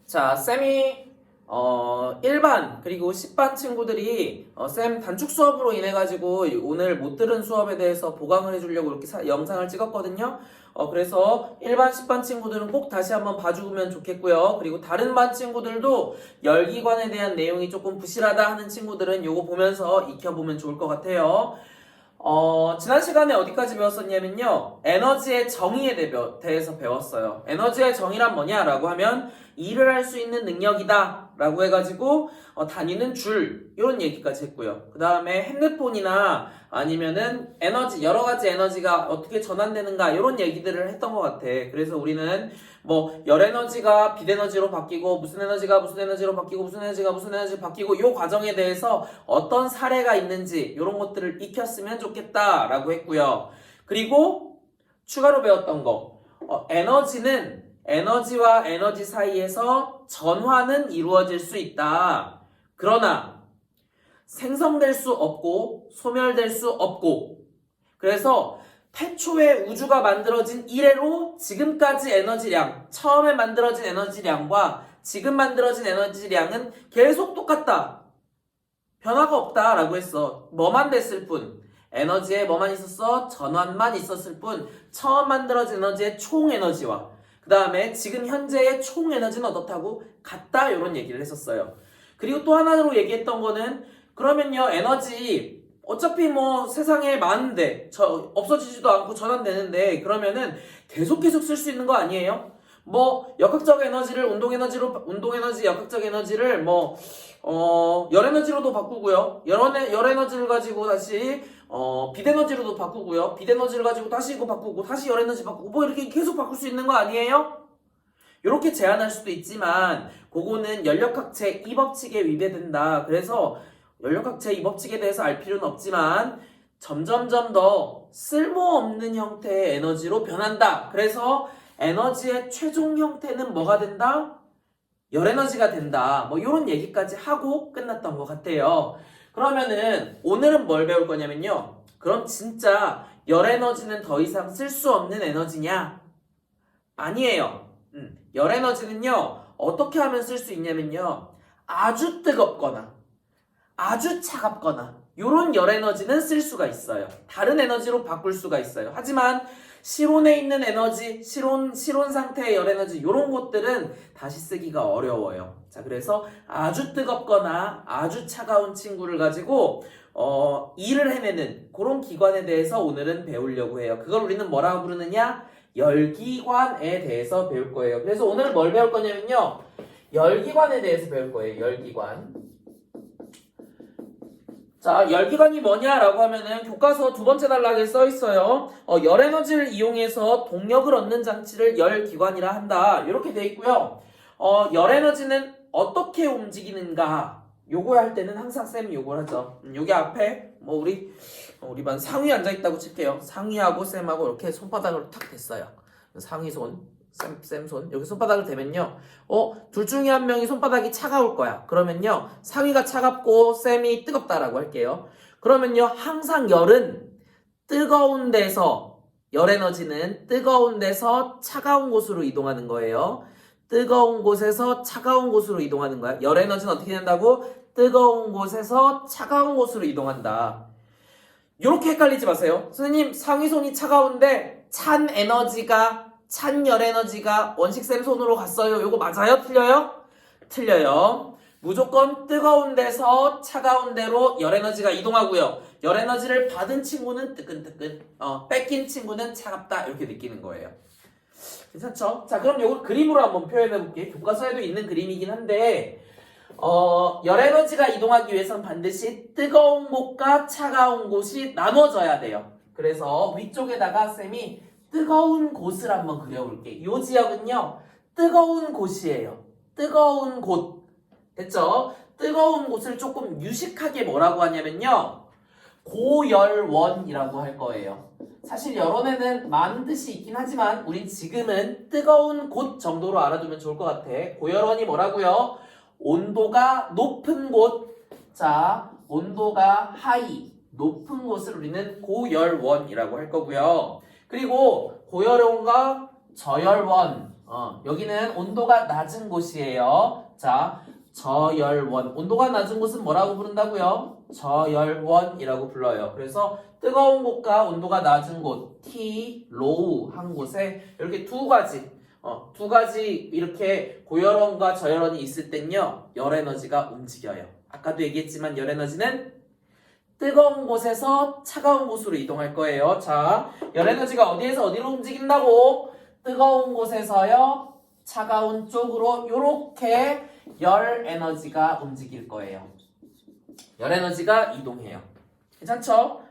자, 쌤이 1반 그리고 10반 친구들이 쌤 단축 수업으로 인해 가지고 오늘 못 들은 수업에 대해서 보강을 해주려고 이렇게 영상을 찍었거든요. 그래서 1반 10반 친구들은 꼭 다시 한번 봐주면 좋겠고요. 그리고 다른 반 친구들도 열기관에 대한 내용이 조금 부실하다 하는 친구들은 요거 보면서 익혀보면 좋을 것 같아요. 지난 시간에 어디까지 배웠었냐면요. 에너지의 정의에 대해서 배웠어요. 에너지의 정의란 뭐냐라고 하면 일을 할 수 있는 능력이다 라고 해가지고 단위는 줄 이런 얘기까지 했고요. 그 다음에 핸드폰이나 아니면은 에너지 여러 가지 에너지가 어떻게 전환되는가 이런 얘기들을 했던 것 같아. 그래서 우리는 뭐 열에너지가 빛에너지로 바뀌고 무슨 에너지가 무슨 에너지로 바뀌고 무슨 에너지가 무슨 에너지로 바뀌고 이 과정에 대해서 어떤 사례가 있는지 이런 것들을 익혔으면 좋겠다라고 했고요. 그리고 추가로 배웠던 거 에너지는 에너지와 에너지 사이에서 전환은 이루어질 수 있다. 그러나 생성될 수 없고 소멸될 수 없고 그래서 태초에 우주가 만들어진 이래로 지금까지 에너지량, 처음에 만들어진 에너지량과 지금 만들어진 에너지량은 계속 똑같다. 변화가 없다라고 했어. 뭐만 됐을 뿐. 에너지에 뭐만 있었어? 전환만 있었을 뿐. 처음 만들어진 에너지의 총 에너지와 그 다음에 지금 현재의 총 에너지는 어떻다고? 같다 이런 얘기를 했었어요. 그리고 또 하나로 얘기했던 거는 그러면요 에너지 어차피 뭐 세상에 많은데 없어지지도 않고 전환되는데 그러면은 계속 쓸 수 있는 거 아니에요? 뭐 역학적 에너지를 운동 에너지 역학적 에너지를 뭐 열 에너지로도 바꾸고요. 열 에너지를 가지고 다시 빛 에너지로도 바꾸고요. 빛 에너지를 가지고 다시 이거 바꾸고 다시 열 에너지 바꾸고 뭐 이렇게 계속 바꿀 수 있는 거 아니에요? 이렇게 제한할 수도 있지만 그거는 연력학체 이 법칙에 위배된다. 그래서 연력학체 이 법칙에 대해서 알 필요는 없지만 점점점 더 쓸모없는 형태의 에너지로 변한다. 그래서 에너지의 최종 형태는 뭐가 된다? 열에너지가 된다. 뭐 이런 얘기까지 하고 끝났던 것 같아요. 그러면은 오늘은 뭘 배울 거냐면요. 그럼 진짜 열에너지는 더 이상 쓸 수 없는 에너지냐? 아니에요. 열에너지는요. 어떻게 하면 쓸 수 있냐면요. 아주 뜨겁거나 아주 차갑거나 이런 열에너지는 쓸 수가 있어요. 다른 에너지로 바꿀 수가 있어요. 하지만 실온에 있는 에너지, 실온 상태의 열에너지 이런 것들은 다시 쓰기가 어려워요. 자, 그래서 아주 뜨겁거나 아주 차가운 친구를 가지고 일을 해내는 그런 기관에 대해서 오늘은 배우려고 해요. 그걸 우리는 뭐라고 부르느냐? 열기관에 대해서 배울 거예요. 그래서 오늘 뭘 배울 거냐면요. 열기관에 대해서 배울 거예요. 열기관. 자, 열기관이 뭐냐라고 하면은 교과서 두 번째 단락에 써 있어요. 열에너지를 이용해서 동력을 얻는 장치를 열기관이라 한다. 이렇게 돼 있고요. 열에너지는 어떻게 움직이는가? 요거 할 때는 항상 쌤이 요걸 하죠. 여기 앞에 뭐 우리 반 상위 앉아 있다고 칠게요. 상위하고 쌤하고 이렇게 손바닥으로 탁 댔어요. 상위 손. 쌤 손. 여기 손바닥을 대면요. 둘 중에 한 명이 손바닥이 차가울 거야. 그러면요. 상위가 차갑고 쌤이 뜨겁다라고 할게요. 그러면요. 항상 열은 뜨거운 데서 열 에너지는 뜨거운 데서 차가운 곳으로 이동하는 거예요. 뜨거운 곳에서 차가운 곳으로 이동하는 거야. 열 에너지는 어떻게 된다고? 뜨거운 곳에서 차가운 곳으로 이동한다. 이렇게 헷갈리지 마세요. 선생님, 상위 손이 차가운데 찬 열 에너지가 원식쌤 손으로 갔어요. 요거 맞아요? 틀려요? 틀려요. 무조건 뜨거운 데서 차가운 데로 열 에너지가 이동하고요. 열 에너지를 받은 친구는 뜨끈뜨끈, 뺏긴 친구는 차갑다 이렇게 느끼는 거예요. 괜찮죠? 자, 그럼 요걸 그림으로 한번 표현해 볼게요. 교과서에도 있는 그림이긴 한데 열 에너지가 이동하기 위해서는 반드시 뜨거운 곳과 차가운 곳이 나눠져야 돼요. 그래서 위쪽에다가 쌤이 뜨거운 곳을 한번 그려볼게. 이 지역은요 뜨거운 곳이에요. 뜨거운 곳 됐죠? 뜨거운 곳을 조금 유식하게 뭐라고 하냐면요 고열원이라고 할 거예요. 사실 여론에는 많은 뜻이 있긴 하지만 우린 지금은 뜨거운 곳 정도로 알아두면 좋을 것 같아. 고열원이 뭐라고요? 온도가 높은 곳. 자, 온도가 하이 높은 곳을 우리는 고열원이라고 할 거고요. 그리고 고열원과 저열원 여기는 온도가 낮은 곳이에요. 자, 저열원. 온도가 낮은 곳은 뭐라고 부른다고요? 저열원이라고 불러요. 그래서 뜨거운 곳과 온도가 낮은 곳, T, low 한 곳에 이렇게 두 가지 이렇게 고열원과 저열원이 있을 땐요, 열 에너지가 움직여요. 아까도 얘기했지만 열 에너지는 뜨거운 곳에서 차가운 곳으로 이동할 거예요. 자, 열 에너지가 어디에서 어디로 움직인다고? 뜨거운 곳에서요, 차가운 쪽으로 요렇게 열 에너지가 움직일 거예요. 열 에너지가 이동해요. 괜찮죠?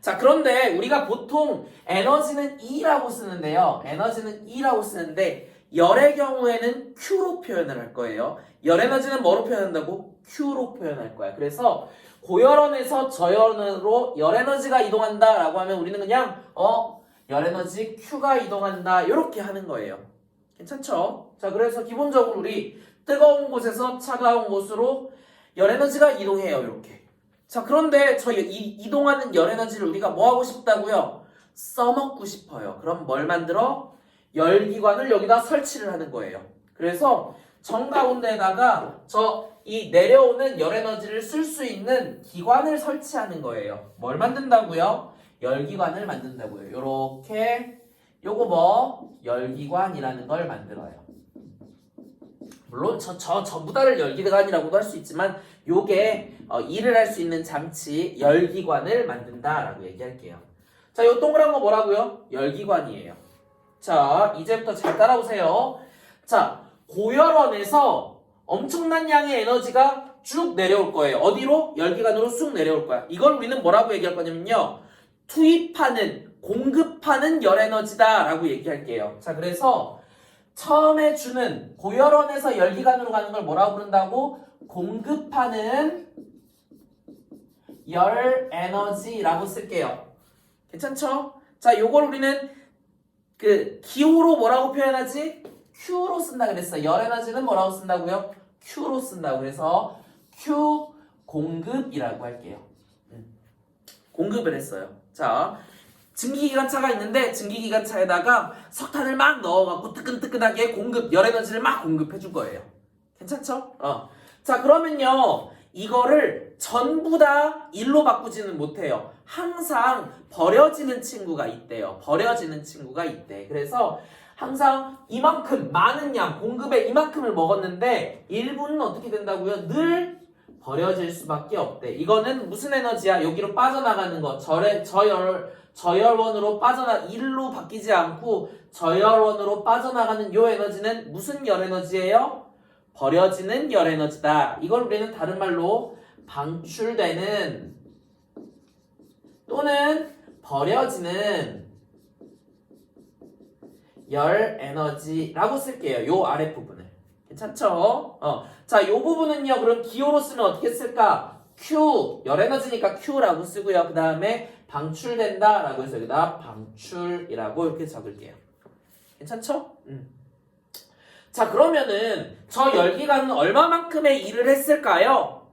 자, 그런데 우리가 보통 에너지는 E라고 쓰는데요. 에너지는 E라고 쓰는데 열의 경우에는 Q로 표현을 할 거예요. 열 에너지는 뭐로 표현한다고? Q로 표현할 거야. 그래서 고열원에서 저열원으로 열 에너지가 이동한다 라고 하면 우리는 그냥 열 에너지 Q가 이동한다 이렇게 하는 거예요. 괜찮죠? 자, 그래서 기본적으로 우리 뜨거운 곳에서 차가운 곳으로 열 에너지가 이동해요. 이렇게. 자, 그런데 이동하는 열 에너지를 우리가 뭐 하고 싶다고요? 써먹고 싶어요. 그럼 뭘 만들어? 열기관을 여기다 설치를 하는 거예요. 그래서 정가운데에다가 이 내려오는 열 에너지를 쓸 수 있는 기관을 설치하는 거예요. 뭘 만든다고요? 열기관을 만든다고요. 요렇게 요거 열기관이라는 걸 만들어요. 물론 전부 다를 열기관이라고도 할 수 있지만 요게 일을 할 수 있는 장치 열기관을 만든다라고 얘기할게요. 자, 요 동그란 거 뭐라고요? 열기관이에요. 자, 이제부터 잘 따라오세요. 자, 고열원에서 엄청난 양의 에너지가 쭉 내려올 거예요. 어디로? 열기관으로 쑥 내려올 거야. 이걸 우리는 뭐라고 얘기할 거냐면요, 공급하는 열 에너지다 라고 얘기할게요. 자, 그래서 처음에 주는 고열원에서 열기관으로 가는 걸 뭐라고 부른다고? 공급하는 열 에너지라고 쓸게요. 괜찮죠? 자, 요걸 우리는 기호로 뭐라고 표현하지? Q로 쓴다 그랬어. 열 에너지는 뭐라고 쓴다고요? Q로 쓴다고. 그래서 Q 공급이라고 할게요. 공급을 했어요. 자, 증기기관차가 있는데 증기기관차에다가 석탄을 막 넣어갖고 뜨끈뜨끈하게 열 에너지를 막 공급해 줄 거예요. 괜찮죠? 자, 그러면요, 이거를 전부 다 일로 바꾸지는 못해요. 항상 버려지는 친구가 있대요. 그래서 항상 이만큼 많은 양, 공급의 이만큼을 먹었는데 일부는 어떻게 된다고요? 늘 버려질 수밖에 없대. 이거는 무슨 에너지야? 여기로 빠져나가는 거. 저열원으로 일로 바뀌지 않고 저열원으로 빠져나가는 요 에너지는 무슨 열 에너지예요? 버려지는 열 에너지다. 이걸 우리는 다른 말로 방출되는 또는 버려지는 열 에너지라고 쓸게요. 요 아랫부분을. 괜찮죠? 자, 요 부분은요, 그럼 기호로 쓰면 어떻게 쓸까? Q, 열 에너지니까 Q라고 쓰고요. 그 다음에 방출된다 라고 해서 여기다 방출이라고 이렇게 적을게요. 괜찮죠? 자, 그러면은 저 열기관은 얼마만큼의 일을 했을까요?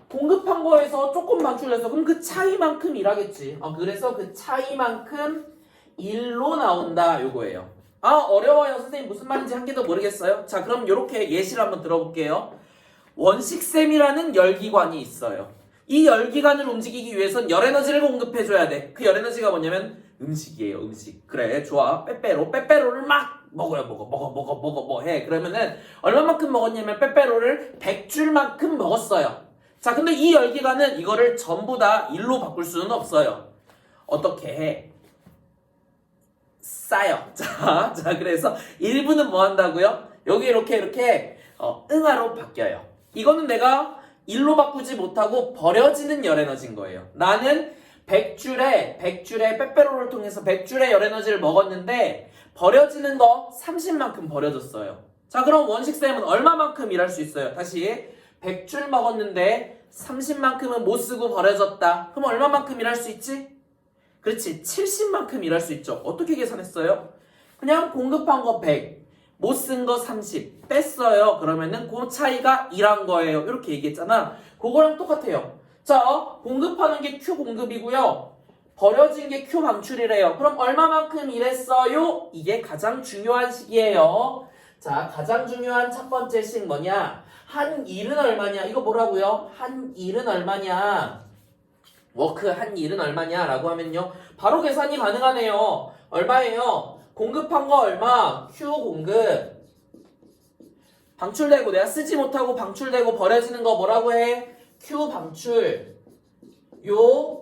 공급한 거에서 조금 방출해서 그럼 그 차이만큼 일하겠지. 그래서 그 차이만큼 일로 나온다 요거예요. 어려워요. 선생님 무슨 말인지 한 개도 모르겠어요. 자, 그럼 요렇게 예시를 한번 들어볼게요. 원식샘이라는 열기관이 있어요. 이 열기관을 움직이기 위해선 열 에너지를 공급해줘야 돼. 그 열 에너지가 뭐냐면 음식이에요. 음식. 그래, 좋아. 빼빼로를 막 먹어요. 먹어 해. 그러면은 얼마만큼 먹었냐면 빼빼로를 100줄만큼 먹었어요. 자, 근데 이 열기관은 이거를 전부 다 일로 바꿀 수는 없어요. 어떻게 해? 싸요. 자, 그래서 일부는 뭐 한다고요? 여기 이렇게 응아로 바뀌어요. 이거는 내가 일로 바꾸지 못하고 버려지는 열 에너지인 거예요. 나는 100줄에 빼빼로를 통해서 100줄의 열 에너지를 먹었는데 버려지는 거 30만큼 버려졌어요. 자, 그럼 원식쌤은 얼마만큼 일할 수 있어요? 다시 100줄 먹었는데 30만큼은 못 쓰고 버려졌다. 그럼 얼마만큼 일할 수 있지? 그렇지, 70만큼 일할 수 있죠. 어떻게 계산했어요? 그냥 공급한 거 100, 못 쓴 거 30 뺐어요. 그러면은 그 차이가 1한 거예요. 이렇게 얘기했잖아. 그거랑 똑같아요. 자, 공급하는 게 Q 공급이고요. 버려진 게 Q 방출이래요. 그럼 얼마만큼 일했어요? 이게 가장 중요한 식이에요. 자, 가장 중요한 첫 번째 식 뭐냐? 한 일은 얼마냐? 이거 뭐라고요? 한 일은 얼마냐? 워크 한 일은 얼마냐? 라고 하면요. 바로 계산이 가능하네요. 얼마예요? 공급한 거 얼마? Q 공급. 방출되고 내가 쓰지 못하고 방출되고 버려지는 거 뭐라고 해? Q 방출. 요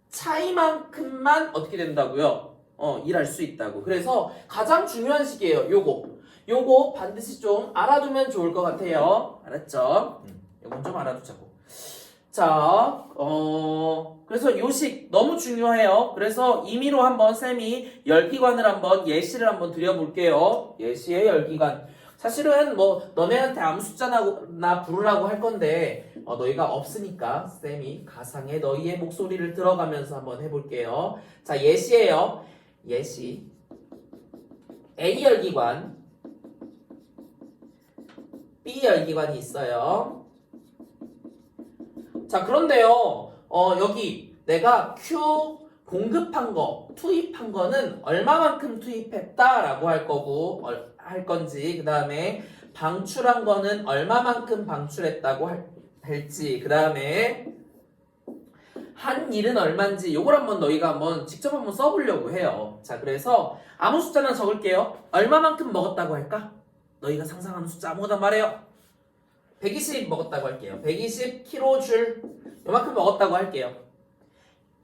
차이만큼만 어떻게 된다고요? 일할 수 있다고. 그래서 가장 중요한 식이에요. 요거 반드시 좀 알아두면 좋을 것 같아요. 알았죠? 요건 좀 알아두자고. 자, 그래서 요식 너무 중요해요. 그래서 임의로 한번 쌤이 열기관을 한번 예시를 한번 드려볼게요. 예시의 열기관. 사실은 뭐 너네한테 아무 숫자나 부르라고 할 건데 너희가 없으니까 쌤이 가상의 너희의 목소리를 들어가면서 한번 해볼게요. 자, 예시예요. 예시. A 열기관, B 열기관이 있어요. 자, 그런데요. 여기 내가 Q 공급한 거, 투입한 거는 얼마만큼 투입했다라고 할 거고 할 건지, 그 다음에 방출한 거는 얼마만큼 방출했다고 할지, 그 다음에 한 일은 얼마인지 요걸 한번 너희가 한번 직접 한번 써보려고 해요. 자, 그래서 아무 숫자나 적을게요. 얼마만큼 먹었다고 할까? 너희가 상상하는 숫자 아무거나 말해요. 120 먹었다고 할게요. 120 킬로줄 요만큼 먹었다고 할게요.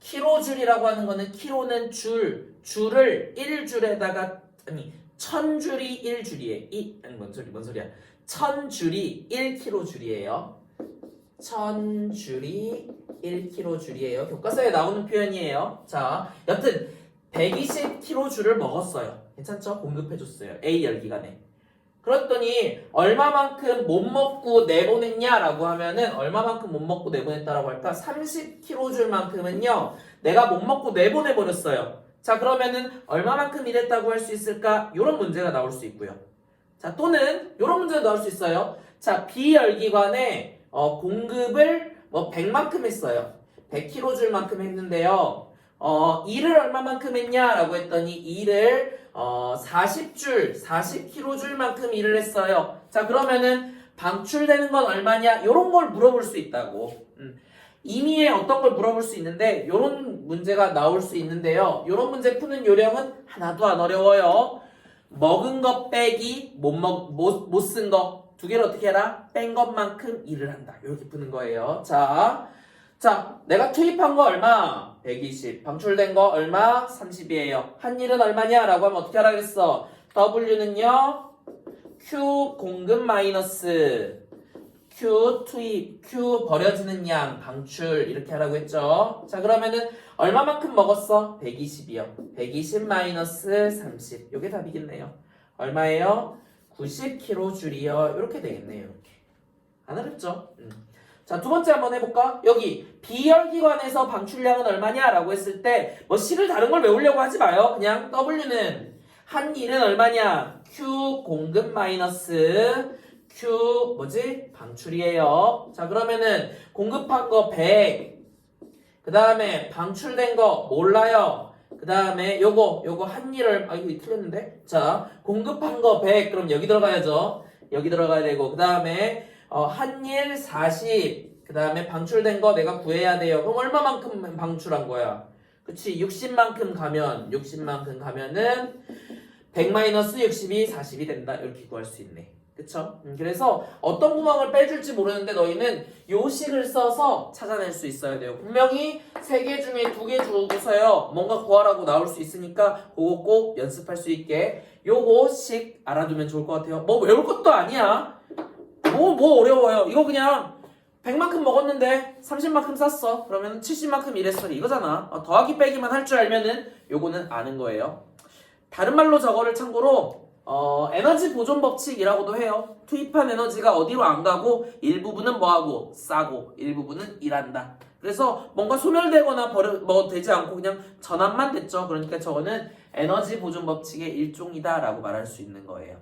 킬로줄이라고 하는 거는 킬로는 줄을 1줄에다가 아니 1000줄이 1줄이에요. 아니 뭔 소리야. 1000줄이 1킬로줄이에요. 1000줄이 1킬로줄이에요. 교과서에 나오는 표현이에요. 자, 여튼 120킬로줄을 먹었어요. 괜찮죠? 공급해줬어요. A 열기관에. 그랬더니 얼마만큼 못 먹고 내보냈냐라고 하면은 얼마만큼 못 먹고 내보냈다라고 할까? 30kg만큼은요 내가 못 먹고 내보내버렸어요. 자, 그러면은 얼마만큼 일했다고 할 수 있을까? 요런 문제가 나올 수 있고요. 자, 또는 요런 문제가 나올 수 있어요. 자, B열기관에 공급을 뭐 100만큼 했어요. 100kg만큼 했는데요. 일을 얼마만큼 했냐라고 했더니 일을 40kg줄만큼 일을 했어요. 자, 그러면은 방출되는 건 얼마냐? 요런 걸 물어볼 수 있다고. 임의의 어떤 걸 물어볼 수 있는데 요런 문제가 나올 수 있는데요. 요런 문제 푸는 요령은 하나도 안 어려워요. 먹은 것 빼기 못 쓴 거 두 개를 어떻게 해라? 뺀 것만큼 일을 한다. 이렇게 푸는 거예요. 자, 내가 투입한 거 얼마? 120. 방출된 거 얼마? 30이에요. 한 일은 얼마냐? 라고 하면 어떻게 하라겠어? W는요, Q 공급 마이너스 Q 투입, Q 버려지는 양, 방출 이렇게 하라고 했죠. 자, 그러면은 얼마만큼 먹었어? 120이요. 120 마이너스 30. 요게 답이겠네요. 얼마예요? 90kg줄이요. 이렇게 되겠네요. 이렇게. 안 어렵죠? 자, 두 번째 한번 해볼까? 여기 B열기관에서 방출량은 얼마냐? 라고 했을 때 뭐 C를 다른 걸 외우려고 하지 마요. 그냥 W는 한 일은 얼마냐? Q 공급 마이너스 Q 방출이에요. 자, 그러면은 공급한 거 100. 그 다음에 방출된 거 몰라요. 그 다음에 요거 한 일을 이거 틀렸는데? 자, 공급한 거 100. 그럼 여기 들어가야죠. 여기 들어가야 되고, 그 다음에 한 일 40. 그 다음에 방출된 거 내가 구해야 돼요. 그럼 얼마만큼 방출한 거야? 그치? 60만큼 가면은 100-60이 40이 된다. 이렇게 구할 수 있네. 그쵸? 그래서 어떤 구멍을 빼줄지 모르는데 너희는 요 식을 써서 찾아낼 수 있어야 돼요. 분명히 3개 중에 2개 주고서요 뭔가 구하라고 나올 수 있으니까 그거 꼭 연습할 수 있게 요거 식 알아두면 좋을 것 같아요. 뭐 외울 것도 아니야. 뭐 어려워요. 이거 그냥 100만큼 먹었는데 30만큼 쌌어. 그러면 70만큼 일했어. 이거잖아. 더하기 빼기만 할 줄 알면은 요거는 아는 거예요. 다른 말로 저거를 참고로 에너지 보존 법칙이라고도 해요. 투입한 에너지가 어디로 안 가고 일부분은 뭐하고 싸고 일부분은 일한다. 그래서 뭔가 소멸되거나 되지 않고 그냥 전환만 됐죠. 그러니까 저거는 에너지 보존 법칙의 일종이다 라고 말할 수 있는 거예요.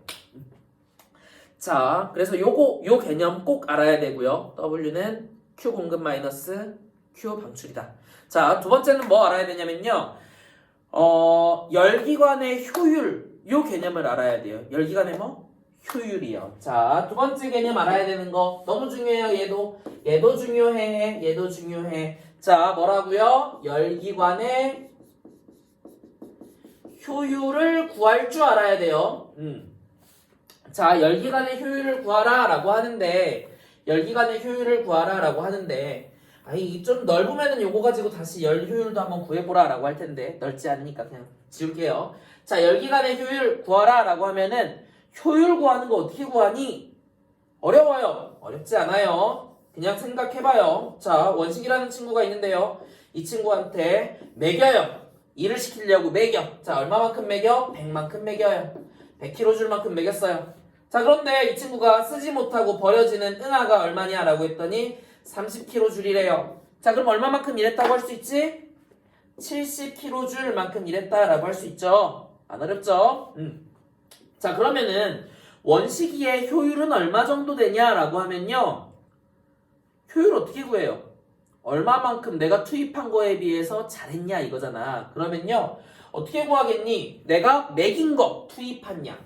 자, 그래서 요 개념 꼭 알아야 되고요. W는 Q 공급 마이너스 Q 방출이다. 자, 두 번째는 뭐 알아야 되냐면요. 열기관의 효율, 요 개념을 알아야 돼요. 열기관의 뭐? 효율이요. 자, 두 번째 개념 알아야 되는 거 너무 중요해요. 얘도 중요해. 얘도 중요해. 자, 뭐라고요? 열기관의 효율을 구할 줄 알아야 돼요. 자, 열기관의 효율을 구하라 라고 하는데 열기관의 효율을 구하라 라고 하는데 아이 좀 넓으면은 요거 가지고 다시 열 효율도 한번 구해보라 라고 할 텐데 넓지 않으니까 그냥 지울게요. 자, 열기관의 효율 구하라 라고 하면은 효율 구하는 거 어떻게 구하니? 어려워요. 어렵지 않아요. 그냥 생각해봐요. 자, 원식이라는 친구가 있는데요. 이 친구한테 매겨요. 일을 시키려고 매겨. 자, 얼마만큼 매겨? 100만큼 매겨요. 100kg 줄 만큼 매겼어요. 자, 그런데 이 친구가 쓰지 못하고 버려지는 은하가 얼마냐 라고 했더니 30kg 줄이래요. 자, 그럼 얼마만큼 일했다고 할 수 있지? 70kg 줄 만큼 일했다라고 할 수 있죠. 안 어렵죠? 자, 그러면은 원시기의 효율은 얼마 정도 되냐라고 하면요. 효율 어떻게 구해요? 얼마만큼 내가 투입한 거에 비해서 잘했냐 이거잖아. 그러면요. 어떻게 구하겠니? 내가 매긴 거 투입한 양.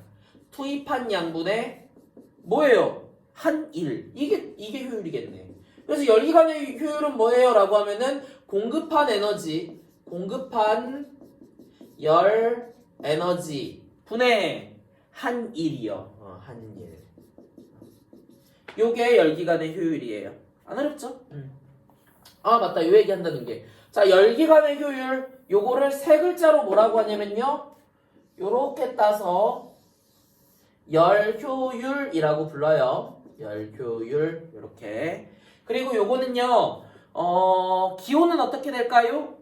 투입한 양분의 뭐예요? 한 일. 이게 효율이겠네. 그래서 열기관의 효율은 뭐예요? 라고 하면은 공급한 에너지, 공급한 열 에너지 분의 한 일이요. 한 일. 요게 열기관의 효율이에요. 안 어렵죠? 아, 맞다. 요 얘기 한다는 게. 자, 열기관의 효율 요거를 세 글자로 뭐라고 하냐면요. 요렇게 따서 열효율이라고 불러요. 열효율 요렇게. 그리고 요거는요. 기호는 어떻게 될까요?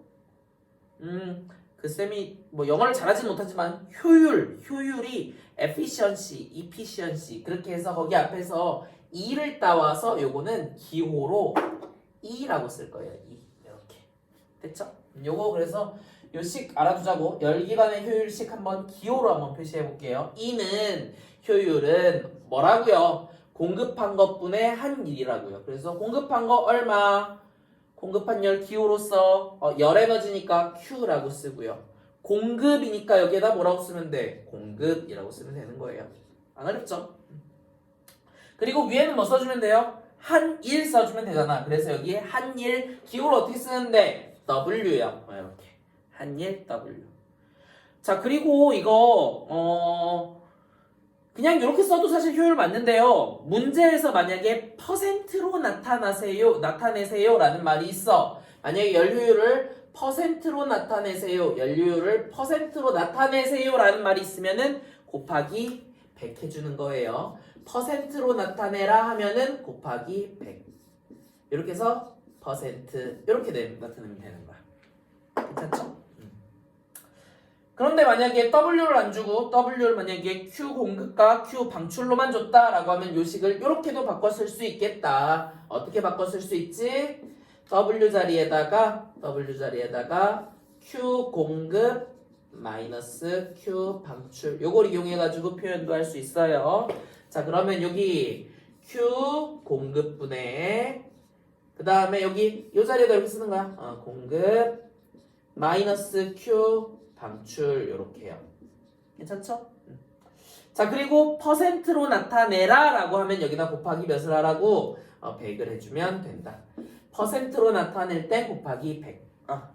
그 쌤이 뭐 영어를 잘하진 못하지만 효율이 efficiency 그렇게 해서 거기 앞에서 e를 따와서 요거는 기호로 e라고 쓸 거예요. e 이렇게 됐죠? 요거 그래서 요식 알아두자고 열기관의 효율식 한번 기호로 한번 표시해 볼게요. e는 효율은 뭐라고요? 공급한 것분의 한 일이라고요. 그래서 공급한 거 얼마? 공급한 열 기호로서 열 에너지니까 Q라고 쓰고요. 공급이니까 여기에다 뭐라고 쓰면 돼? 공급이라고 쓰면 되는 거예요. 안 어렵죠? 그리고 위에는 뭐 써주면 돼요? 한 일 써주면 되잖아. 그래서 여기에 한 일 기호를 어떻게 쓰는데? W요. 이렇게 한 일 W. 자, 그리고 이거 그냥 이렇게 써도 사실 효율 맞는데요. 문제에서 만약에 퍼센트로 나타내세요 라는 말이 있어. 만약에 열효율을 퍼센트로 나타내세요. 열효율을 퍼센트로 나타내세요 라는 말이 있으면은 곱하기 100 해주는 거예요. 퍼센트로 나타내라 하면은 곱하기 100. 이렇게 해서 퍼센트 이렇게 나타내면 되는 거야. 괜찮죠? 그런데 만약에 W를 안 주고 W를 만약에 Q 공급과 Q 방출로만 줬다라고 하면 요식을 이렇게도 바꿔 쓸 수 있겠다. 어떻게 바꿔 쓸 수 있지? W 자리에다가 Q 공급 마이너스 Q 방출 요걸 이용해가지고 표현도 할 수 있어요. 자, 그러면 여기 Q 공급분의 그 다음에 여기 요 자리에다 이렇게 쓰는 거야. 공급 마이너스 Q 방출 요렇게요. 괜찮죠? 자, 그리고 퍼센트로 나타내라 라고 하면 여기다 곱하기 몇을 하라고? 100을 해주면 된다. 퍼센트로 나타낼 때 곱하기 100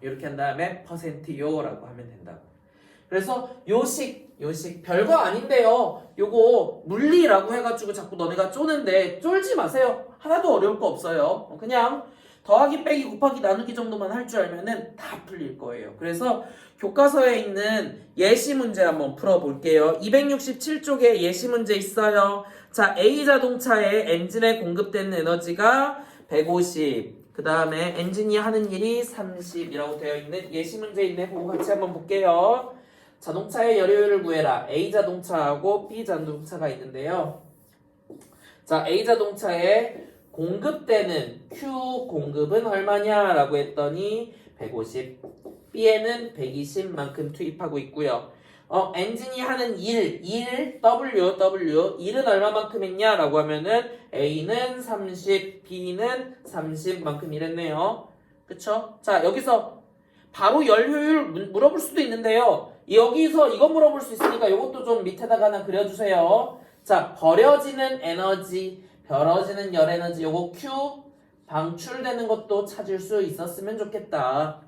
이렇게 한 다음에 퍼센트요 라고 하면 된다고. 그래서 요식 별거 아닌데요. 요거 물리라고 해가지고 자꾸 너네가 쪼는데 쫄지 마세요. 하나도 어려울 거 없어요. 그냥 더하기 빼기 곱하기 나누기 정도만 할 줄 알면은 다 풀릴 거예요. 그래서 교과서에 있는 예시 문제 한번 풀어볼게요. 267쪽에 예시 문제 있어요. 자, A자동차의 엔진에 공급되는 에너지가 150, 그 다음에 엔진이 하는 일이 30이라고 되어 있는 예시 문제 있네. 그거 같이 한번 볼게요. 자동차의 열효율을 구해라. A자동차하고 B자동차가 있는데요. 자, A자동차의 공급되는 Q 공급은 얼마냐 라고 했더니 150, B에는 120만큼 투입하고 있고요. 엔진이 하는 일 W 일은 얼마만큼 했냐 라고 하면은 A는 30, B는 30만큼 일했네요. 그쵸? 자, 여기서 바로 열 효율 물어볼 수도 있는데요. 여기서 이거 물어볼 수 있으니까 이것도 좀 밑에다가 하나 그려주세요. 자, 버려지는 에너지, 벌어지는 열 에너지, 요거 Q 방출되는 것도 찾을 수 있었으면 좋겠다.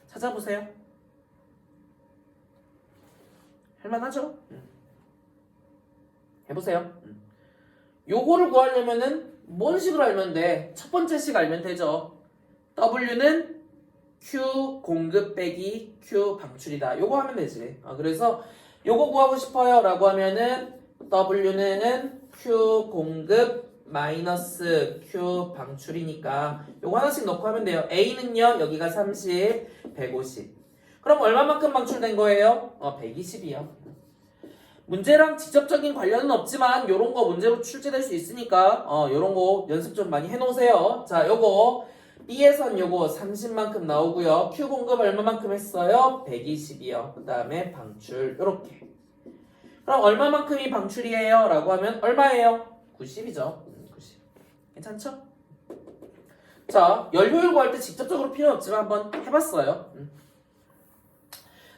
찾아보세요. 할만하죠? 해보세요. 요거를 구하려면은 뭔 식으로 알면 돼? 첫 번째 식 알면 되죠. W는 Q 공급 빼기 Q 방출이다. 요거 하면 되지. 그래서 요거 구하고 싶어요 라고 하면은 W는 Q 공급 마이너스 Q 방출이니까 요거 하나씩 넣고 하면 돼요. A는요 여기가 30, 150. 그럼 얼마만큼 방출된 거예요? 120이요. 문제랑 직접적인 관련은 없지만 요런 거 문제로 출제될 수 있으니까 요런 거 연습 좀 많이 해놓으세요. 자, 요거 B에선 요거 30만큼 나오고요. Q 공급 얼마만큼 했어요? 120이요. 그 다음에 방출 요렇게. 그럼 얼마만큼이 방출이에요? 라고 하면 얼마예요? 90이죠. 90. 괜찮죠? 자, 열 효율 구할 때 직접적으로 필요 없지만 한번 해봤어요.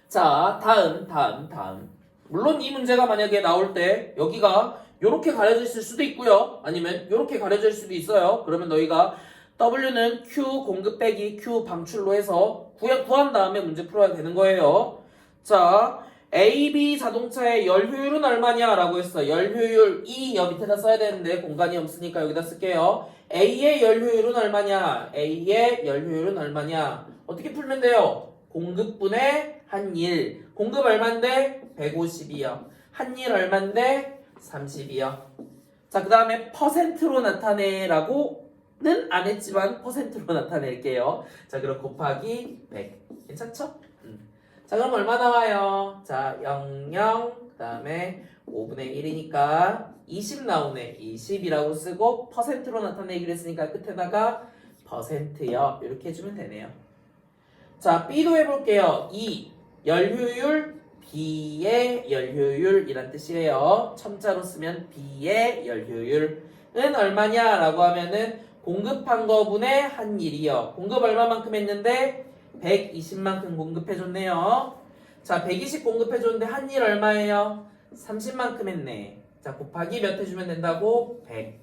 자, 다음. 물론 이 문제가 만약에 나올 때 여기가 요렇게 가려져 있을 수도 있고요. 아니면 요렇게 가려져 있을 수도 있어요. 그러면 너희가 W는 Q 공급 빼기 Q 방출로 해서 구한 다음에 문제 풀어야 되는 거예요. 자, AB 자동차의 열 효율은 얼마냐 라고 했어. 열 효율 E 여 밑에다 써야 되는데 공간이 없으니까 여기다 쓸게요. A의 열 효율은 얼마냐? A의 열 효율은 얼마냐? 어떻게 풀면 돼요? 공급분의 한일. 공급 얼만데? 150이요. 한일 얼만데? 30이요. 자, 그 다음에 퍼센트로 나타내라고는 안 했지만 퍼센트로 나타낼게요. 자, 그럼 곱하기 100. 괜찮죠? 자, 그럼 얼마 나와요? 자, 00, 그 다음에 5분의 1이니까 20 나오네. 20이라고 쓰고 퍼센트로 나타내기로 했으니까 끝에다가 퍼센트요. 이렇게 해주면 되네요. 자, B도 해볼게요. 이 열효율, B의 열효율이란 뜻이에요. 첨자로 쓰면 B의 열효율은 얼마냐? 라고 하면은 공급한 거분의 한일이요. 공급 얼마만큼 했는데? 120만큼 공급해줬네요. 자, 120 공급해줬는데 한일 얼마예요? 30만큼 했네. 자, 곱하기 몇 해주면 된다고? 100.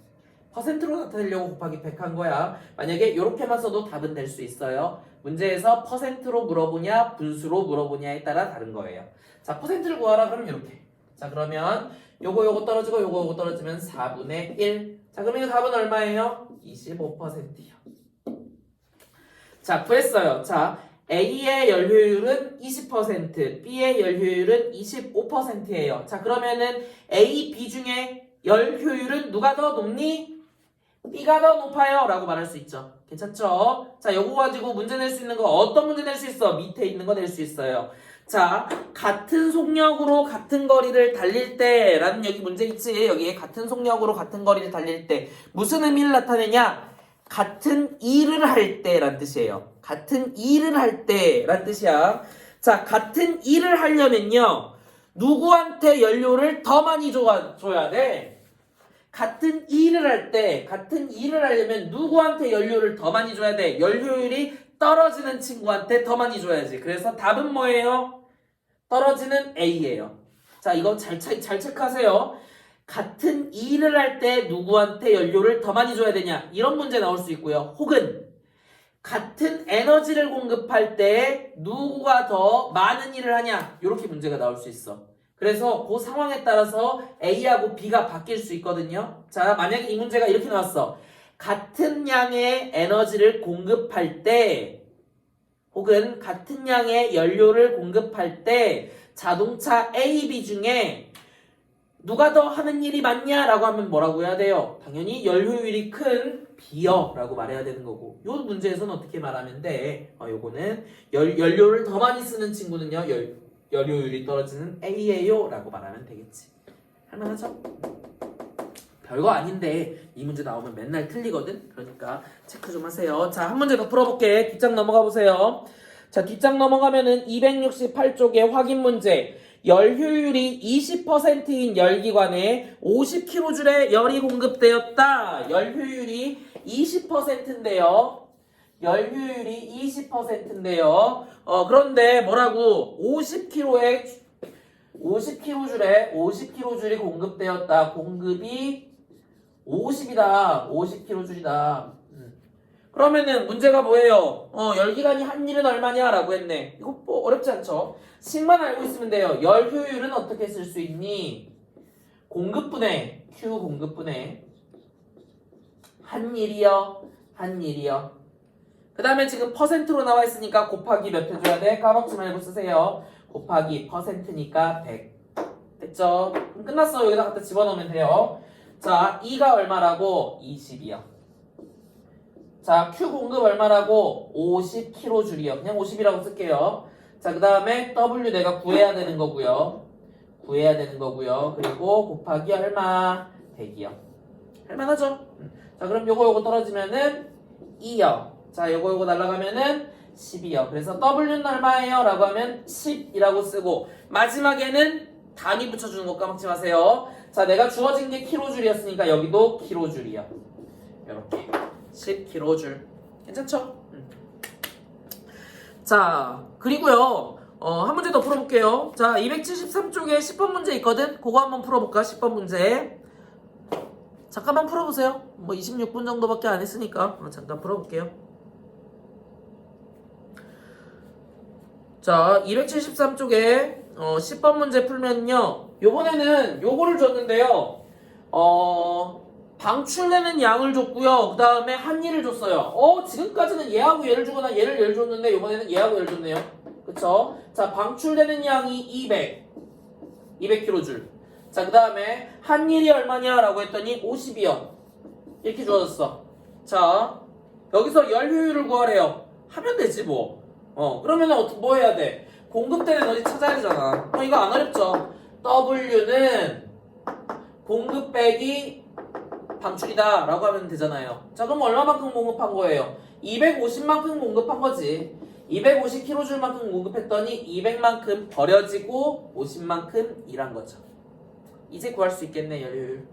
퍼센트로 나타내려고 곱하기 100 한 거야. 만약에 이렇게만 써도 답은 될 수 있어요. 문제에서 퍼센트로 물어보냐 분수로 물어보냐에 따라 다른 거예요. 자, 퍼센트를 구하라 그러면 이렇게. 자, 그러면 요거 떨어지고 요거 떨어지면 4분의 1. 자, 그럼 이 답은 얼마예요? 25%요. 자, 구했어요. 자, A의 열효율은 20%, B의 열효율은 25%예요. 자, 그러면은 A, B 중에 열효율은 누가 더 높니? B가 더 높아요 라고 말할 수 있죠. 괜찮죠? 자, 요거 가지고 문제 낼 수 있는 거 어떤 문제 낼 수 있어? 밑에 있는 거 낼 수 있어요. 자, 같은 속력으로 같은 거리를 달릴 때 라는 여기 문제 있지? 여기에 같은 속력으로 같은 거리를 달릴 때 무슨 의미를 나타내냐? 같은 일을 할 때란 뜻이에요. 같은 일을 할 때란 뜻이야. 자, 같은 일을 하려면요 누구한테 연료를 더 많이 줘야 돼? 같은 일을 하려면 누구한테 연료를 더 많이 줘야 돼? 열효율이 떨어지는 친구한테 더 많이 줘야지. 그래서 답은 뭐예요? 떨어지는 A예요. 자, 이거 잘 체크하세요. 같은 일을 할 때 누구한테 연료를 더 많이 줘야 되냐? 이런 문제 나올 수 있고요. 혹은 같은 에너지를 공급할 때 누구가 더 많은 일을 하냐? 이렇게 문제가 나올 수 있어. 그래서 그 상황에 따라서 A하고 B가 바뀔 수 있거든요. 자, 만약에 이 문제가 이렇게 나왔어. 같은 양의 에너지를 공급할 때 혹은 같은 양의 연료를 공급할 때 자동차 A, B 중에 누가 더 하는 일이 많냐라고 하면 뭐라고 해야 돼요? 당연히 열효율이 큰 B요 라고 말해야 되는 거고 요 문제에서는 어떻게 말하면 돼? 요거는 연료를 더 많이 쓰는 친구는요 열효율이 떨어지는 A예요 라고 말하면 되겠지. 할만하죠? 별거 아닌데 이 문제 나오면 맨날 틀리거든? 그러니까 체크 좀 하세요. 자, 한 문제 더 풀어볼게. 뒷장 넘어가 보세요. 자, 뒷장 넘어가면은 268쪽의 확인 문제. 열효율이 20%인 열기관에 50kJ의 열이 공급되었다. 열효율이 20%인데요. 열효율이 20%인데요. 그런데 뭐라고 50kg줄에 공급되었다. 공급이 50이다. 50kg줄이다. 그러면은 문제가 뭐예요? 열기관이 한 일은 얼마냐? 라고 했네. 이거 뭐 어렵지 않죠? 식만 알고 있으면 돼요. 열 효율은 어떻게 쓸 수 있니? 공급분해, Q 공급분해. 한 일이요. 한 일이요. 그 다음에 지금 퍼센트로 나와 있으니까 곱하기 몇 해줘야 돼? 까먹지 말고 쓰세요. 곱하기 퍼센트니까 100. 됐죠? 그럼 끝났어. 여기다 갖다 집어넣으면 돼요. 자, E가 얼마라고? 20이요. 자, Q 공급 얼마라고? 50kg줄이요. 그냥 50이라고 쓸게요. 자, 그 다음에 W 내가 구해야 되는 거고요. 구해야 되는 거고요. 그리고 곱하기 얼마? 100이요. 할만하죠? 자, 그럼 요거 떨어지면은 2요. 자, 요거 날라가면은 10이요. 그래서 W는 얼마예요? 라고 하면 10이라고 쓰고 마지막에는 단위 붙여주는 거 까먹지 마세요. 자, 내가 주어진 게 킬로줄이었으니까 여기도 킬로줄이요. 이렇게 10kJ. 괜찮죠? 자, 그리고요. 한 문제 더 풀어볼게요. 자, 273쪽에 10번 문제 있거든? 그거 한번 풀어볼까? 10번 문제. 잠깐만 풀어보세요. 뭐 26분 정도밖에 안 했으니까 잠깐 풀어볼게요. 자, 273쪽에 10번 문제 풀면요. 요번에는 요거를 줬는데요. 방출되는 양을 줬고요. 그 다음에 한일을 줬어요. 지금까지는 얘하고 얘를 주거나 얘를 줬는데 요번에는 얘하고 얘를 줬네요. 그쵸? 자, 방출되는 양이 200kJ. 자, 그 다음에 한일이 얼마냐? 라고 했더니 50이요. 이렇게 주어졌어. 자, 여기서 열 효율을 구하래요. 하면 되지 뭐. 그러면 뭐 해야 돼? 공급되는 에너지 찾아야 되잖아. 이거 안 어렵죠? W는 공급 빼기 방출이다 라고 하면 되잖아요. 자, 그럼 얼마만큼 공급한 거예요? 250만큼 공급한 거지. 250kJ만큼 공급했더니 200만큼 버려지고 50만큼 일한 거죠. 이제 구할 수 있겠네, 열효율.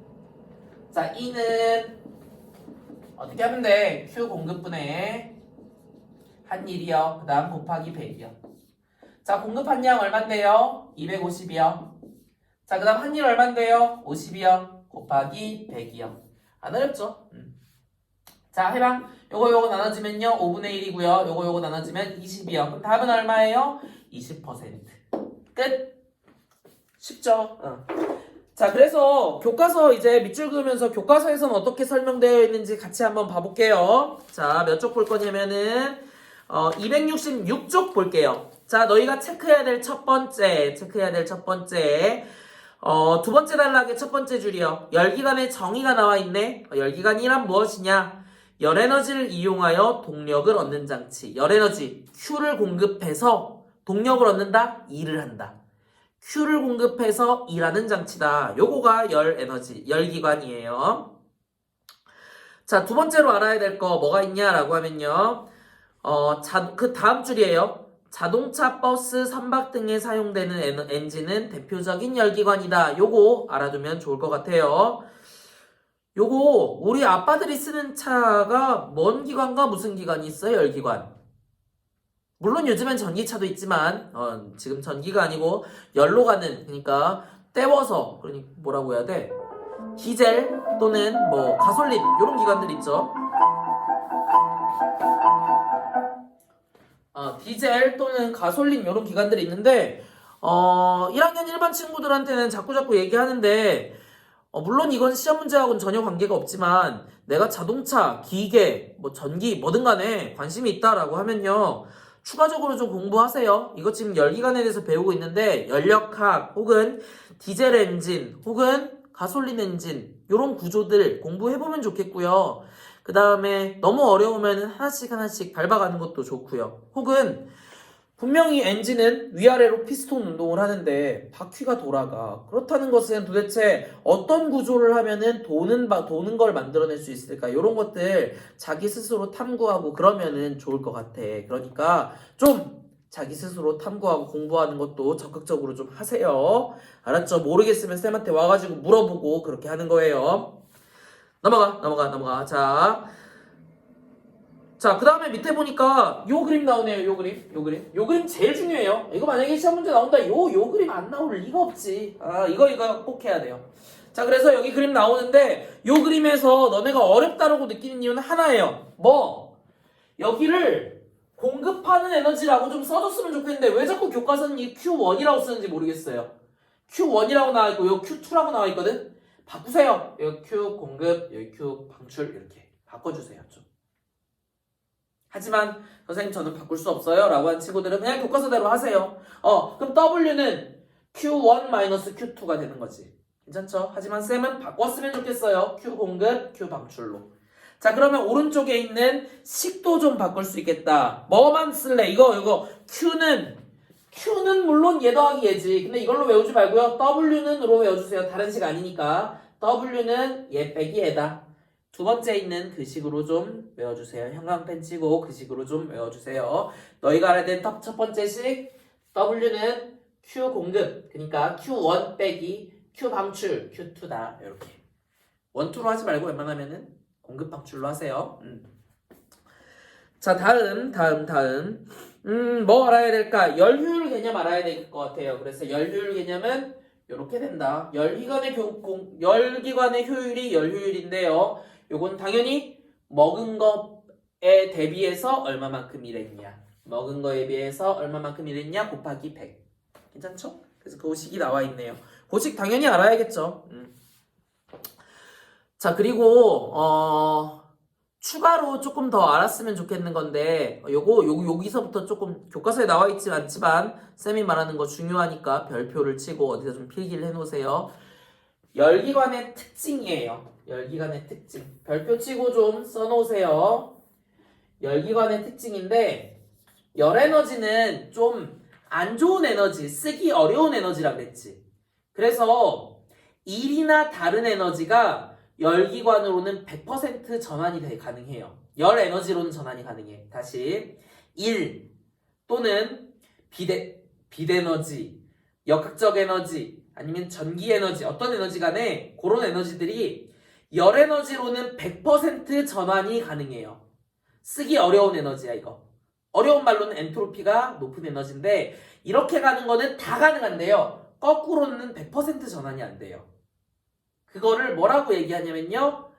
자, E는 어떻게 하면 돼? Q 공급분해 한 일이요. 그 다음 곱하기 100이요. 자, 공급한 양 얼만데요? 250이요. 자, 그 다음 한 일 얼만데요? 50이요. 곱하기 100이요. 안 어렵죠? 자, 해방. 요거 나눠지면요. 5분의 1이고요. 요거 나눠지면 20이요. 그럼 답은 얼마예요? 20%. 끝. 쉽죠? 자, 그래서 교과서 이제 밑줄 그으면서 교과서에서는 어떻게 설명되어 있는지 같이 한번 봐볼게요. 자, 몇 쪽 볼 거냐면은 266쪽 볼게요. 자, 너희가 체크해야 될 첫 번째 두 번째 단락의 첫 번째 줄이요. 열기관의 정의가 나와 있네. 열기관이란 무엇이냐? 열에너지를 이용하여 동력을 얻는 장치. 열에너지 Q를 공급해서 동력을 얻는다? 일을 한다. Q를 공급해서 일하는 장치다. 요거가 열기관이에요. 자, 두 번째로 알아야 될 거 뭐가 있냐라고 하면요. 그 다음 줄이에요. 자동차, 버스, 선박 등에 사용되는 엔진은 대표적인 열기관이다. 요거 알아두면 좋을 것 같아요. 요거 우리 아빠들이 쓰는 차가 뭔 기관과 무슨 기관이 있어요? 열기관. 물론 요즘엔 전기차도 있지만 지금 전기가 아니고 열로 가는, 그러니까 때워서, 그러니 뭐라고 해야 돼? 디젤 또는 뭐 가솔린 이런 기관들 있죠. 디젤 또는 가솔린 이런 기관들이 있는데 1학년 일반 친구들한테는 자꾸 얘기하는데 물론 이건 시험 문제하고는 전혀 관계가 없지만 내가 자동차, 기계, 뭐 전기 뭐든 간에 관심이 있다라고 하면요. 추가적으로 좀 공부하세요. 이거 지금 열기관에 대해서 배우고 있는데 연력학 혹은 디젤 엔진 혹은 가솔린 엔진 이런 구조들 공부해보면 좋겠고요. 그 다음에 너무 어려우면 하나씩 밟아가는 것도 좋고요. 혹은 분명히 엔진은 위아래로 피스톤 운동을 하는데 바퀴가 돌아가. 그렇다는 것은 도대체 어떤 구조를 하면은 도는 걸 만들어낼 수 있을까? 이런 것들 자기 스스로 탐구하고 그러면은 좋을 것 같아. 그러니까 좀 자기 스스로 탐구하고 공부하는 것도 적극적으로 좀 하세요. 알았죠? 모르겠으면 쌤한테 와가지고 물어보고 그렇게 하는 거예요. 넘어가. 자, 그 다음에 밑에 보니까 요 그림 나오네요. 요 그림 제일 중요해요. 이거 만약에 시험 문제 나온다. 요 그림 안 나올 리가 없지. 아, 이거 꼭 해야 돼요. 자, 그래서 여기 그림 나오는데 요 그림에서 너네가 어렵다라고 느끼는 이유는 하나예요. 뭐? 여기를 공급하는 에너지라고 좀 써줬으면 좋겠는데 왜 자꾸 교과서는 이 Q1이라고 쓰는지 모르겠어요. Q1이라고 나와있고 요 Q2라고 나와있거든? 바꾸세요. 여기 Q 공급, 여기 Q 방출 이렇게 바꿔주세요. 좀. 하지만 선생님 저는 바꿀 수 없어요 라고 한 친구들은 그냥 교과서대로 하세요. 그럼 W는 Q1-Q2가 되는 거지. 괜찮죠? 하지만 쌤은 바꿨으면 좋겠어요. Q 공급, Q 방출로. 자, 그러면 오른쪽에 있는 식도 좀 바꿀 수 있겠다. 뭐만 쓸래? 이거 Q는 물론 얘 더하기 얘지. 근데 이걸로 외우지 말고요. W는으로 외워주세요. 다른 식 아니니까. W는 얘 빼기 얘다. 두 번째 있는 그 식으로 좀 외워주세요. 형광펜 치고 그 식으로 좀 외워주세요. 너희가 알아야 되는 첫 번째 식 W는 Q 공급, 그러니까 Q1 빼기 Q 방출, Q2다. 이렇게 1, 2로 하지 말고 웬만하면은 공급 방출로 하세요. 자, 다음 뭐 알아야 될까? 열효율 개념 알아야 될 것 같아요. 그래서 열효율 개념은 이렇게 된다. 열기관의 효율이 열효율인데요. 요건 당연히 먹은 거에 대비해서 얼마만큼 일했냐. 먹은 거에 비해서 얼마만큼 일했냐 곱하기 100. 괜찮죠? 그래서 그 식이 나와 있네요. 그 식 당연히 알아야겠죠. 자, 그리고 추가로 조금 더 알았으면 좋겠는 건데 여기서부터 조금 교과서에 나와 있지 않지만 쌤이 말하는 거 중요하니까 별표를 치고 어디다 좀 필기를 해놓으세요. 열기관의 특징이에요. 열기관의 특징. 별표 치고 좀 써놓으세요. 열기관의 특징인데 열에너지는 좀 안 좋은 에너지, 쓰기 어려운 에너지라 그랬지. 그래서 일이나 다른 에너지가 열기관으로는 100% 전환이 가능해요. 열 에너지로는 전환이 가능해. 다시 일 또는 빛에너지, 역학적 에너지 아니면 전기 에너지 어떤 에너지 간에 그런 에너지들이 열 에너지로는 100% 전환이 가능해요. 쓰기 어려운 에너지야 이거. 어려운 말로는 엔트로피가 높은 에너지인데 이렇게 가는 거는 다 가능한데요. 거꾸로는 100% 전환이 안 돼요. 그거를 뭐라고 얘기하냐면요.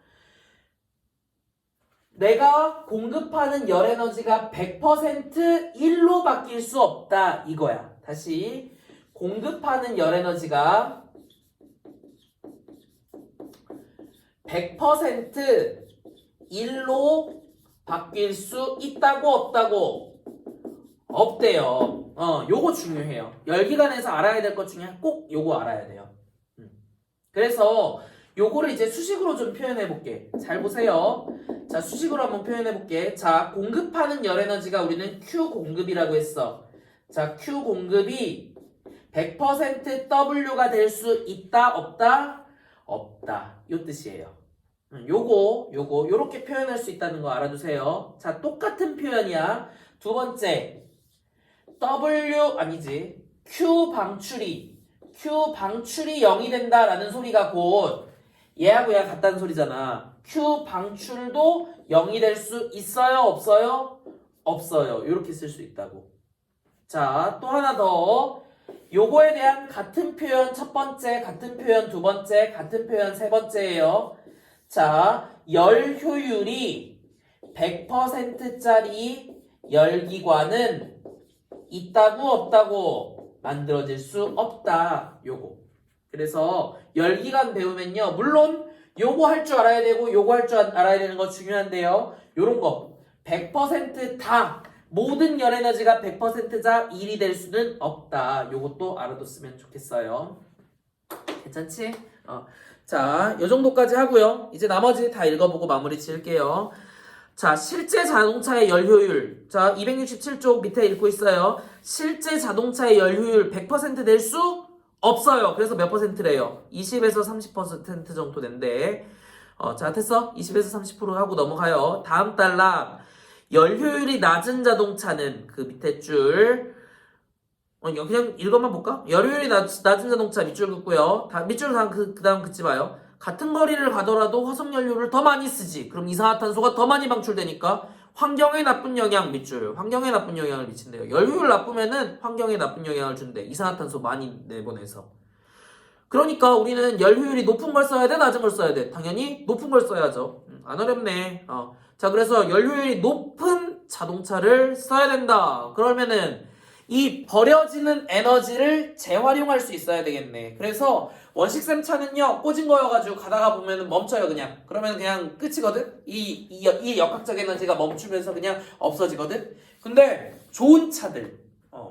내가 공급하는 열 에너지가 100% 1로 바뀔 수 없다 이거야. 다시 공급하는 열 에너지가 100% 1로 바뀔 수 있다고 없다고? 없대요. 요거 중요해요. 열기관에서 알아야 될 것 중에 꼭 요거 알아야 돼요. 그래서 요거를 이제 수식으로 좀 표현해 볼게. 잘 보세요. 자, 수식으로 한번 표현해 볼게. 자, 공급하는 열 에너지가 우리는 Q 공급이라고 했어. 자, Q 공급이 100% W가 될 수 있다 없다? 없다. 요 뜻이에요. 요렇게 표현할 수 있다는 거 알아두세요. 자, 똑같은 표현이야. 두 번째, Q 방출이 0이 된다라는 소리가 곧 얘하고 얘가 같다는 소리잖아. Q 방출도 0이 될 수 있어요? 없어요? 없어요. 요렇게 쓸 수 있다고. 자, 또 하나 더. 요거에 대한 같은 표현 첫 번째, 같은 표현 두 번째, 같은 표현 세 번째예요. 자, 열 효율이 100%짜리 열기관은 있다고 없다고? 만들어질 수 없다. 요거. 그래서 열기관 배우면요. 물론 요거 할 줄 알아야 되고 요거 할 줄 알아야 되는 거 중요한데요. 요런 거 100% 다 모든 열 에너지가 100%자 1이 될 수는 없다. 요것도 알아뒀으면 좋겠어요. 괜찮지? 자, 요 정도까지 하고요. 이제 나머지 다 읽어보고 마무리 지을게요. 자, 실제 자동차의 열 효율. 자, 267쪽 밑에 읽고 있어요. 실제 자동차의 열 효율 100% 낼 수 없어요. 그래서 몇 %래요? 20에서 30% 정도 된대. 자, 됐어? 20에서 30% 하고 넘어가요. 다음 단락. 열 효율이 낮은 자동차는 그 밑에 줄. 그냥 읽어만 볼까? 열 효율이 낮은 자동차 밑줄 긋고요. 밑줄 그 다음 긋지 마요. 같은 거리를 가더라도 화석연료를 더 많이 쓰지. 그럼 이산화탄소가 더 많이 방출되니까 환경에 나쁜 영향 밑줄. 환경에 나쁜 영향을 미친대요. 열 효율 나쁘면은 환경에 나쁜 영향을 준대. 이산화탄소 많이 내보내서. 그러니까 우리는 열 효율이 높은 걸 써야 돼, 낮은 걸 써야 돼? 당연히 높은 걸 써야죠. 안 어렵네. 자, 그래서 열 효율이 높은 자동차를 써야 된다. 그러면은 이 버려지는 에너지를 재활용할 수 있어야 되겠네. 그래서 원식쌤 차는요, 꽂은 거여가지고 가다가 보면은 멈춰요, 그냥. 그러면 그냥 끝이거든? 이 역학적 에너지가 멈추면서 그냥 없어지거든? 근데 좋은 차들,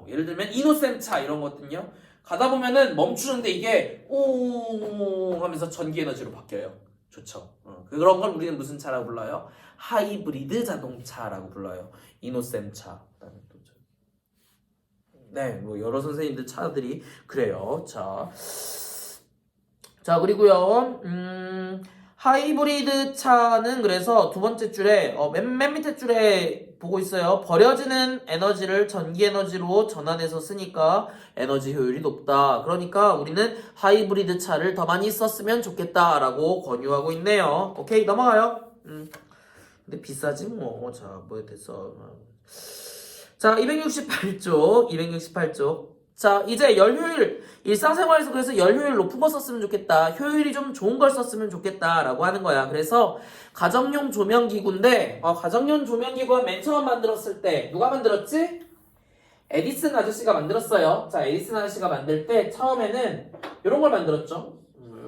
예를 들면 이노쌤 차 이런 것들은요, 가다 보면은 멈추는데 이게 오 하면서 전기 에너지로 바뀌어요. 좋죠. 그런 걸 우리는 무슨 차라고 불러요? 하이브리드 자동차라고 불러요. 이노쌤 차. 네, 뭐 여러 선생님들 차들이 그래요. 자 그리고요. 하이브리드 차는 그래서 두 번째 줄에 맨 밑에 줄에 보고 있어요. 버려지는 에너지를 전기 에너지로 전환해서 쓰니까 에너지 효율이 높다. 그러니까 우리는 하이브리드 차를 더 많이 썼으면 좋겠다라고 권유하고 있네요. 오케이, 넘어가요. 근데 비싸지 뭐. 자, 뭐 됐어. 자, 268쪽. 자, 이제 열 효율, 일상생활에서 그래서 열 효율 높은 거 썼으면 좋겠다. 효율이 좀 좋은 걸 썼으면 좋겠다. 라고 하는 거야. 그래서 가정용 조명기구인데, 가정용 조명기구가 맨 처음 만들었을 때, 누가 만들었지? 에디슨 아저씨가 만들었어요. 자, 에디슨 아저씨가 만들 때 처음에는 이런 걸 만들었죠.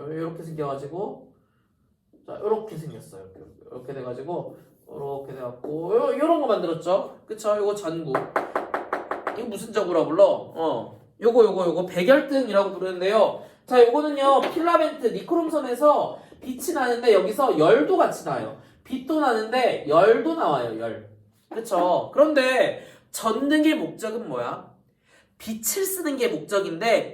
이렇게 생겨가지고, 자, 이렇게 생겼어요. 이렇게 돼가지고, 이렇게 돼갖고, 요런 거 만들었죠. 그쵸? 요거 전구. 이거 무슨 전구라 불러? 요거 백열등이라고 부르는데요. 자, 요거는요, 필라멘트, 니크롬선에서 빛이 나는데 여기서 열도 같이 나요. 빛도 나는데 열도 나와요, 열. 그쵸? 그런데 전등의 목적은 뭐야? 빛을 쓰는 게 목적인데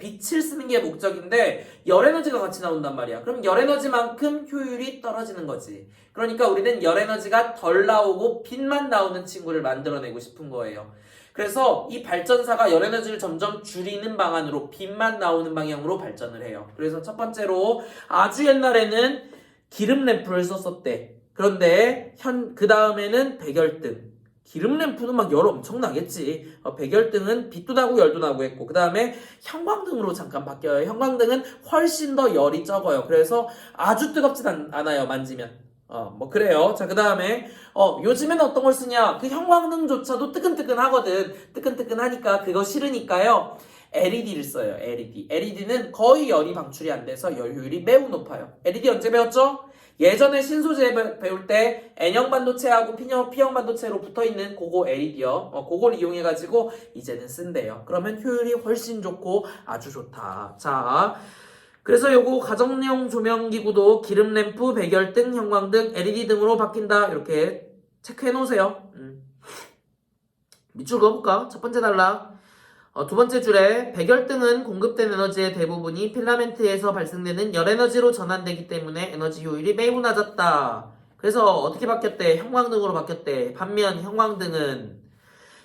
열 에너지가 같이 나온단 말이야. 그럼 열 에너지만큼 효율이 떨어지는 거지. 그러니까 우리는 열 에너지가 덜 나오고 빛만 나오는 친구를 만들어내고 싶은 거예요. 그래서 이 발전사가 열 에너지를 점점 줄이는 방안으로 빛만 나오는 방향으로 발전을 해요. 그래서 첫 번째로 아주 옛날에는 기름 램프를 썼었대. 그런데 그 다음에는 백열등. 기름 램프는 막 열 엄청 나겠지. 백열등은 빛도 나고 열도 나고 했고, 그 다음에 형광등으로 잠깐 바뀌어요. 형광등은 훨씬 더 열이 적어요. 그래서 아주 뜨겁진 않아요, 만지면. 뭐 그래요. 자, 그 다음에 요즘에는 어떤 걸 쓰냐? 그 형광등조차도 뜨끈뜨끈하거든. 뜨끈뜨끈하니까 그거 싫으니까요. LED를 써요. LED는 거의 열이 방출이 안 돼서 열 효율이 매우 높아요. LED 언제 배웠죠? 예전에 신소재 배울 때 N형 반도체하고 P형 반도체로 붙어있는 그거 LED요. 그걸 이용해가지고 이제는 쓴대요. 그러면 효율이 훨씬 좋고 아주 좋다. 자, 그래서 요거 가정용 조명기구도 기름 램프, 백열등, 형광등, LED 등으로 바뀐다. 이렇게 체크해 놓으세요. 밑줄 그어볼까? 첫 번째 단락. 두 번째 줄에 백열등은 공급된 에너지의 대부분이 필라멘트에서 발생되는 열 에너지로 전환되기 때문에 에너지 효율이 매우 낮았다. 그래서 어떻게 바뀌었대? 형광등으로 바뀌었대. 반면 형광등은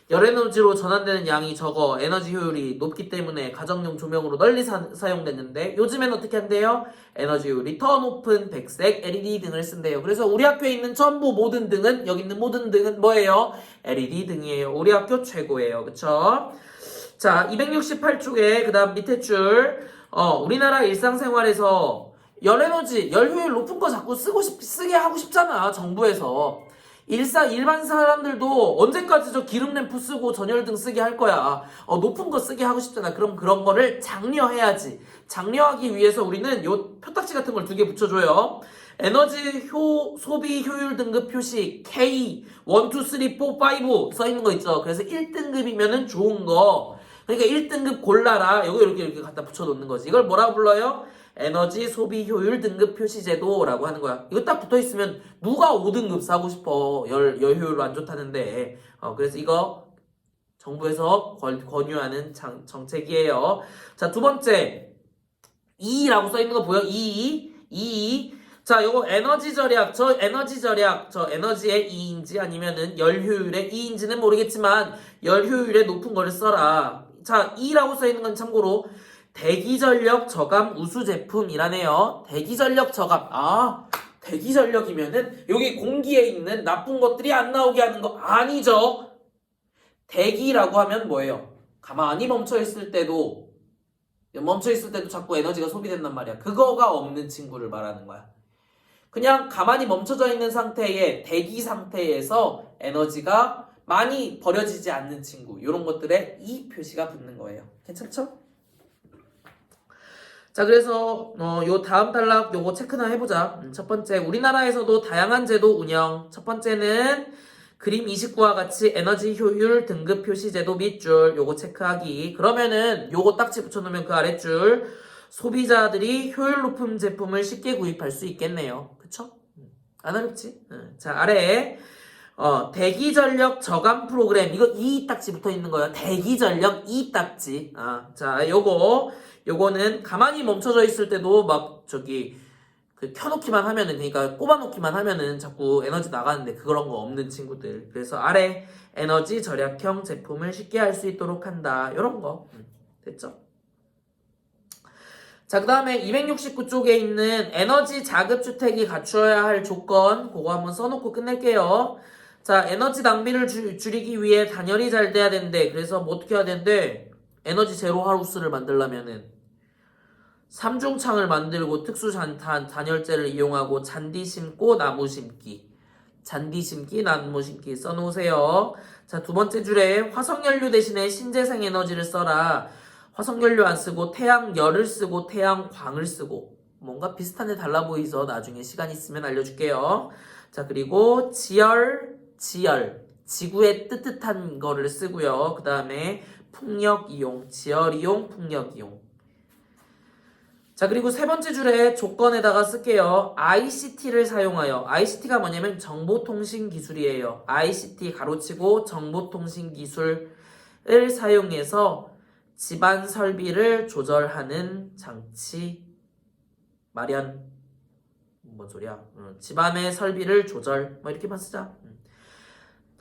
열 에너지로 전환되는 양이 적어 에너지 효율이 높기 때문에 가정용 조명으로 널리 사용됐는데 요즘엔 어떻게 한대요? 에너지 효율이 더 높은 백색 LED 등을 쓴대요. 그래서 우리 학교에 있는 전부 모든 등은, 여기 있는 모든 등은 뭐예요? LED 등이에요. 우리 학교 최고예요. 그쵸? 자, 268쪽에 그 다음 밑에 줄 우리나라 일상생활에서 열 에너지, 열 효율 높은 거 자꾸 쓰게 하고 싶잖아, 정부에서. 일반 사람들도 언제까지 저 기름 램프 쓰고 전열등 쓰게 할 거야. 높은 거 쓰게 하고 싶잖아. 그럼 그런 거를 장려해야지. 장려하기 위해서 우리는 요 표딱지 같은 걸 2개 붙여줘요. 에너지 소비 효율 등급 표시 K 1, 2, 3, 4, 5 써있는 거 있죠. 그래서 1등급이면은 좋은 거. 그러니까 1등급 골라라. 이거 이렇게 갖다 붙여놓는 거지. 이걸 뭐라고 불러요? 에너지 소비 효율 등급 표시 제도라고 하는 거야. 이거 딱 붙어있으면 누가 5등급 사고 싶어. 열 효율 안 좋다는데. 그래서 이거 정부에서 권유하는 정책이에요. 자, 두 번째. E라고 써있는 거 보여? E. 자, 요거 에너지 절약, 저 에너지의 E인지 아니면은 열 효율의 E인지는 모르겠지만 열 효율의 높은 거를 써라. 자, E라고 써있는 건 참고로 대기전력 저감 우수 제품이라네요. 대기전력 저감. 대기 전력이면은 여기 공기에 있는 나쁜 것들이 안 나오게 하는 거 아니죠? 대기라고 하면 뭐예요? 가만히 멈춰 있을 때도 자꾸 에너지가 소비된단 말이야. 그거가 없는 친구를 말하는 거야. 그냥 가만히 멈춰져 있는 상태의 대기 상태에서 에너지가 많이 버려지지 않는 친구, 이런 것들에 이 표시가 붙는 거예요. 괜찮죠? 자, 그래서 요 다음 단락 요거 체크나 해보자. 첫 번째, 우리나라에서도 다양한 제도 운영. 첫 번째는 그림 29와 같이 에너지 효율 등급 표시 제도 밑줄 요거 체크하기. 그러면은 요거 딱지 붙여놓으면 그 아랫줄 소비자들이 효율 높은 제품을 쉽게 구입할 수 있겠네요. 그쵸? 안 어렵지? 자, 아래에 대기 전력 저감 프로그램, 이거 이 딱지 붙어 있는 거예요. 대기 전력 이 딱지. 자, 요거는 가만히 멈춰져 있을 때도 막 켜놓기만 하면은, 그러니까 꼽아놓기만 하면은 자꾸 에너지 나가는데 그런 거 없는 친구들. 그래서 아래 에너지 절약형 제품을 쉽게 할 수 있도록 한다. 요런 거. 됐죠? 자, 그 다음에 269쪽에 있는 에너지 자급주택이 갖추어야 할 조건, 그거 한번 써놓고 끝낼게요. 자, 에너지 낭비를 줄이기 위해 단열이 잘 돼야 된대. 그래서 뭐 어떻게 해야 된대? 에너지 제로 하우스를 만들려면은 삼중창을 만들고 특수 단열재를 이용하고 잔디 심고 나무 심기. 잔디 심기, 나무 심기 써놓으세요. 자, 두 번째 줄에 화석연료 대신에 신재생 에너지를 써라. 화석연료 안 쓰고 태양열을 쓰고 태양광을 쓰고. 뭔가 비슷한데 달라 보이죠? 나중에 시간 있으면 알려줄게요. 자, 그리고 지열, 지구의 뜨뜻한 거를 쓰고요. 그 다음에 풍력 이용, 지열 이용, 풍력 이용. 자, 그리고 세 번째 줄에 조건에다가 쓸게요. ICT를 사용하여. ICT가 뭐냐면 정보통신 기술이에요. ICT 가로치고 정보통신 기술을 사용해서 집안 설비를 조절하는 장치 마련. 뭔 소리야? 집안의 설비를 조절. 뭐 이렇게만 쓰자.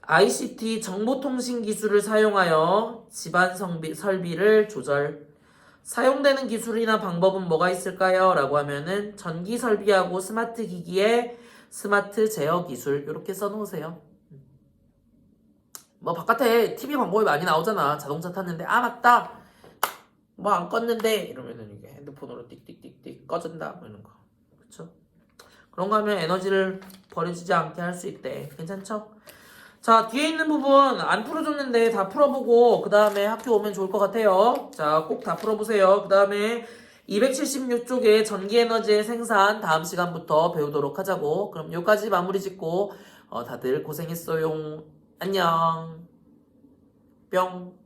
ICT 정보통신 기술을 사용하여 집안 설비를 조절. 사용되는 기술이나 방법은 뭐가 있을까요? 라고 하면은 전기 설비하고 스마트 기기에 스마트 제어 기술 이렇게 써놓으세요. 뭐 바깥에 TV 광고에 많이 나오잖아. 자동차 탔는데 맞다. 뭐 안 껐는데 이러면은 이게 핸드폰으로 띡띡띡띡 꺼진다 뭐 이런 거. 그렇죠? 그런 거 하면 에너지를 버려지지 않게 할 수 있대. 괜찮죠? 자, 뒤에 있는 부분 안 풀어줬는데 다 풀어보고 그 다음에 학교 오면 좋을 것 같아요. 자, 꼭 다 풀어보세요. 그 다음에 276쪽에 전기에너지의 생산 다음 시간부터 배우도록 하자고. 그럼 여기까지 마무리 짓고 다들 고생했어요. 안녕. 뿅.